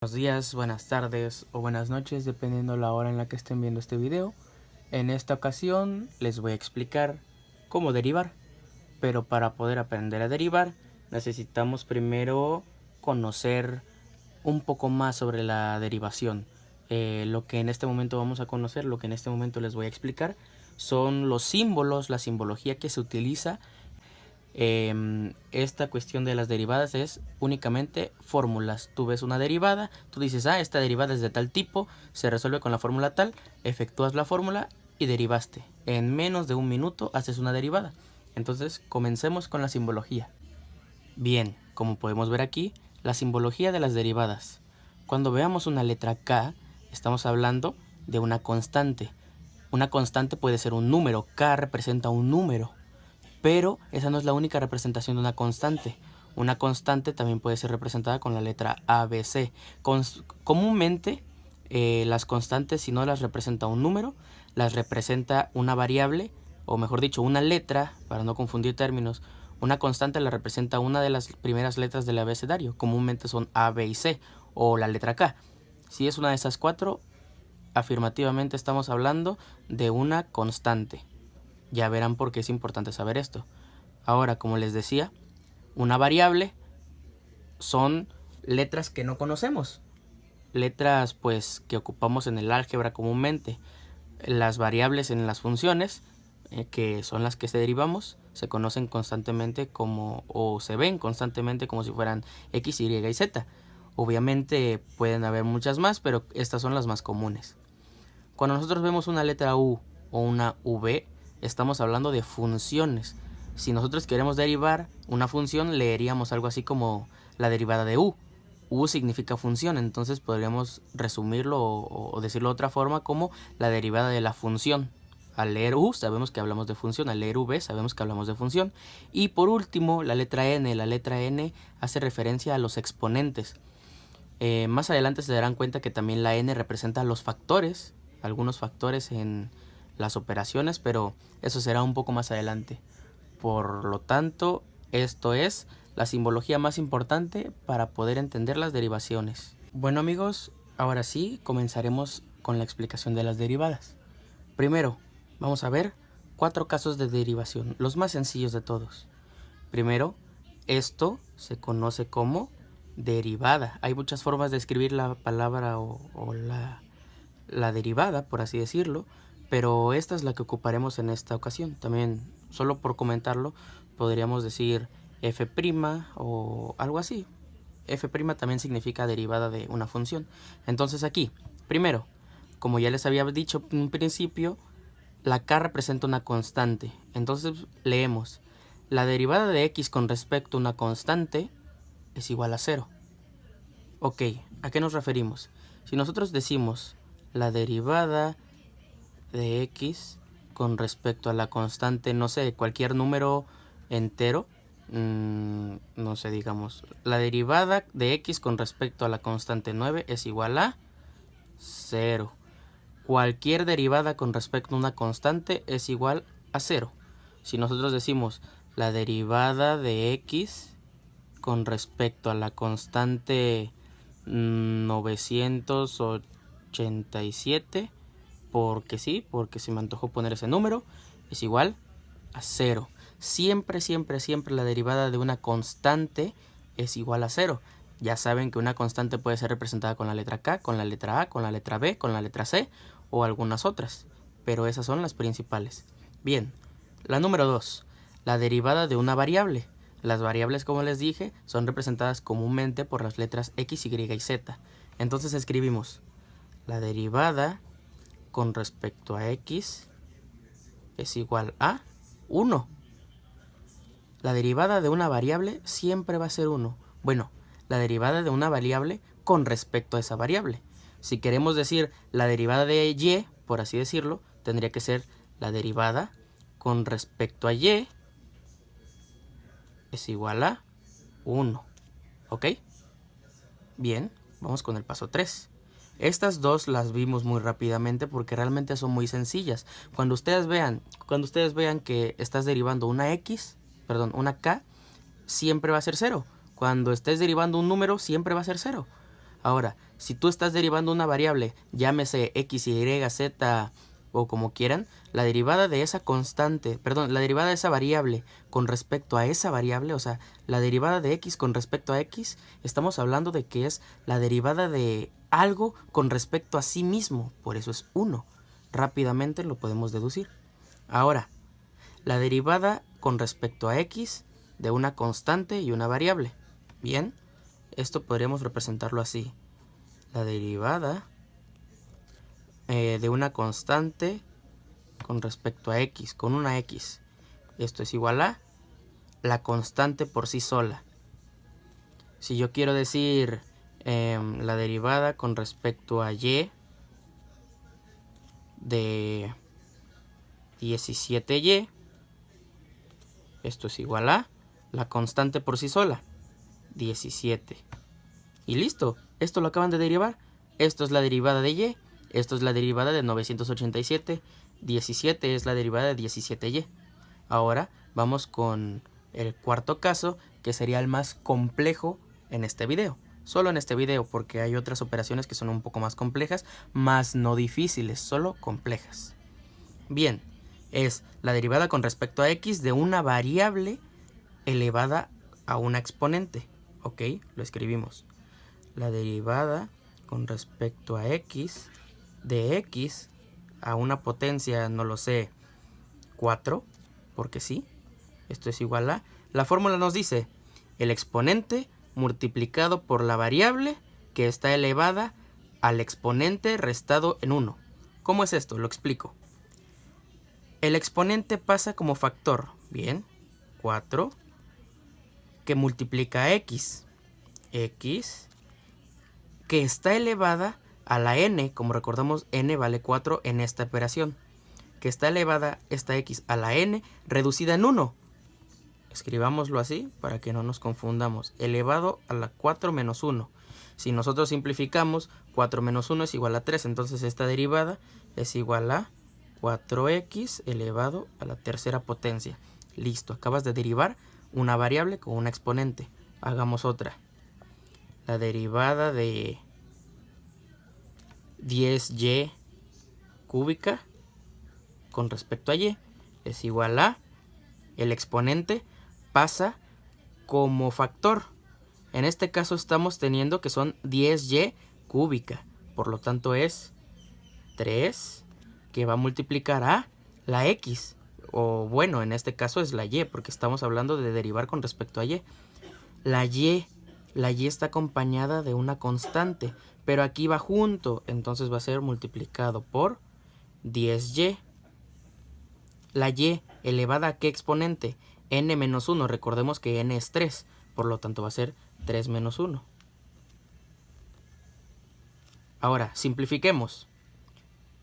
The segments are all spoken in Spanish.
Buenos días, buenas tardes o buenas noches, dependiendo la hora en la que estén viendo este video. En esta ocasión les voy a explicar cómo derivar, pero para poder aprender a derivar necesitamos primero conocer un poco más sobre la derivación. Lo que en este momento vamos a conocer, lo que en este momento les voy a explicar, son los símbolos, la simbología que se utiliza. Esta cuestión de las derivadas es únicamente fórmulas. Tú ves una derivada, tú dices, esta derivada es de tal tipo, se resuelve con la fórmula tal, efectúas la fórmula y derivaste. En menos de un minuto haces una derivada. Entonces comencemos con la simbología. Bien, como podemos ver aquí, la simbología de las derivadas. Cuando veamos una letra K, estamos hablando de una constante. Una constante puede ser un número, K representa un número. Pero esa no es la única representación de una constante. Una constante también puede ser representada con la letra ABC. Comúnmente las constantes, si no las representa un número, las representa una variable, o mejor dicho, una letra, para no confundir términos. Una constante la representa una de las primeras letras del abecedario. Comúnmente son A, B y C, o la letra K. Si es una de esas cuatro, afirmativamente estamos hablando de una constante. Ya verán por qué es importante saber esto. Ahora, como les decía, una variable son letras que no conocemos. Letras pues que ocupamos en el álgebra comúnmente. Las variables en las funciones, que son las que se derivamos, se conocen constantemente como, o se ven constantemente como si fueran X, Y y Z. Obviamente pueden haber muchas más, pero estas son las más comunes. Cuando nosotros vemos una letra U o una V, estamos hablando de funciones. Si nosotros queremos derivar una función, leeríamos algo así como la derivada de U. U significa función, entonces podríamos resumirlo o decirlo de otra forma como la derivada de la función. Al leer U sabemos que hablamos de función, al leer V sabemos que hablamos de función. Y por último, la letra N. La letra N hace referencia a los exponentes. Más adelante se darán cuenta que también la N representa los factores, algunos factores en las operaciones, pero eso será un poco más adelante. Por lo tanto, esto es la simbología más importante para poder entender las derivaciones. Bueno amigos, ahora sí comenzaremos con la explicación de las derivadas. Primero, vamos a ver 4 casos de derivación, los más sencillos de todos. Primero, esto se conoce como derivada. Hay muchas formas de escribir la palabra o la derivada, por así decirlo, pero esta es la que ocuparemos en esta ocasión. También, solo por comentarlo, podríamos decir f' o algo así. F' también significa derivada de una función. Entonces aquí, primero, como ya les había dicho en un principio, la k representa una constante. Entonces leemos, la derivada de x con respecto a una constante es igual a 0. Ok, ¿a qué nos referimos? Si nosotros decimos la derivada de x con respecto a la constante, no sé, cualquier número entero, no sé, digamos, la derivada de x con respecto a la constante 9 es igual a 0. Cualquier derivada con respecto a una constante es igual a 0. Si nosotros decimos la derivada de x con respecto a la constante 987, porque sí, porque se me antojó poner ese número, es igual a 0. Siempre, siempre, siempre la derivada de una constante es igual a 0. Ya saben que una constante puede ser representada con la letra K, con la letra A, con la letra B, con la letra C o algunas otras, pero esas son las principales. Bien, la número 2, la derivada de una variable. Las variables, como les dije, son representadas comúnmente por las letras X, Y y Z. Entonces escribimos la derivada con respecto a X es igual a 1. La derivada de una variable siempre va a ser 1. Bueno, la derivada de una variable con respecto a esa variable. Si queremos decir la derivada de y, por así decirlo, tendría que ser la derivada con respecto a y es igual a 1. ¿Ok? Bien, vamos con el paso 3. Estas dos las vimos muy rápidamente porque realmente son muy sencillas. Cuando ustedes vean que estás derivando una k, siempre va a ser 0. Cuando estés derivando un número, siempre va a ser 0. Ahora, si tú estás derivando una variable, llámese x, y, z o como quieran, la derivada de esa constante, perdón, la derivada de esa variable con respecto a esa variable, o sea, la derivada de x con respecto a x, estamos hablando de que es la derivada de algo con respecto a sí mismo, por eso es 1. Rápidamente lo podemos deducir. Ahora, la derivada con respecto a x de una constante y una variable. Bien, esto podríamos representarlo así. La derivada de una constante con respecto a x, con una x. Esto es igual a la constante por sí sola. Si yo quiero decir la derivada con respecto a y de 17y, esto es igual a la constante por sí sola, 17. Y listo, esto lo acaban de derivar. Esto es la derivada de y, esto es la derivada de 987, 17 es la derivada de 17y. Ahora vamos con el cuarto caso, que sería el más complejo en este video. Solo en este video, porque hay otras operaciones que son un poco más complejas, más no difíciles, solo complejas. Bien, es la derivada con respecto a x de una variable elevada a una exponente. Ok, lo escribimos. La derivada con respecto a x de x a una potencia, no lo sé, 4, porque sí. Esto es igual a... La fórmula nos dice el exponente multiplicado por la variable que está elevada al exponente restado en 1. ¿Cómo es esto? Lo explico. El exponente pasa como factor. Bien, 4, que multiplica a x. X, que está elevada a la n, como recordamos, n vale 4 en esta operación. Que está elevada esta x a la n reducida en 1. Escribámoslo así para que no nos confundamos. Elevado a la 4 menos 1. Si nosotros simplificamos, 4 menos 1 es igual a 3. Entonces esta derivada es igual a 4x elevado a la tercera potencia. Listo, acabas de derivar una variable con una exponente. Hagamos otra. La derivada de 10y cúbica con respecto a y es igual a el exponente pasa como factor. En este caso estamos teniendo que son 10y cúbica. Por lo tanto es 3 que va a multiplicar a la x. O bueno, en este caso es la y porque estamos hablando de derivar con respecto a y. La y está acompañada de una constante. Pero aquí va junto. Entonces va a ser multiplicado por 10y. La y elevada a qué exponente? N menos 1. Recordemos que n es 3. Por lo tanto va a ser 3 menos 1. Ahora, simplifiquemos.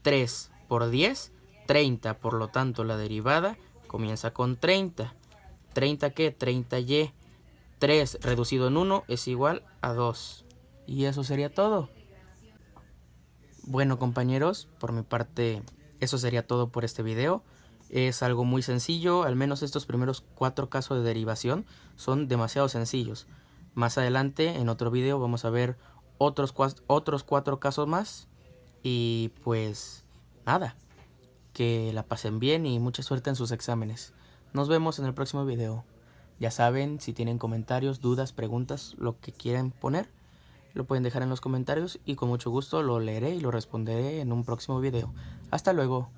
3 por 10, 30. Por lo tanto, la derivada comienza con 30. ¿30 qué? 30y. 3 reducido en 1 es igual a 2. Y eso sería todo. Bueno, compañeros, por mi parte, eso sería todo por este video. Es algo muy sencillo, al menos estos primeros 4 casos de derivación son demasiado sencillos. Más adelante, en otro video, vamos a ver otros 4 casos más. Y pues nada, que la pasen bien y mucha suerte en sus exámenes. Nos vemos en el próximo video. Ya saben, si tienen comentarios, dudas, preguntas, lo que quieran poner, lo pueden dejar en los comentarios y con mucho gusto lo leeré y lo responderé en un próximo video. Hasta luego.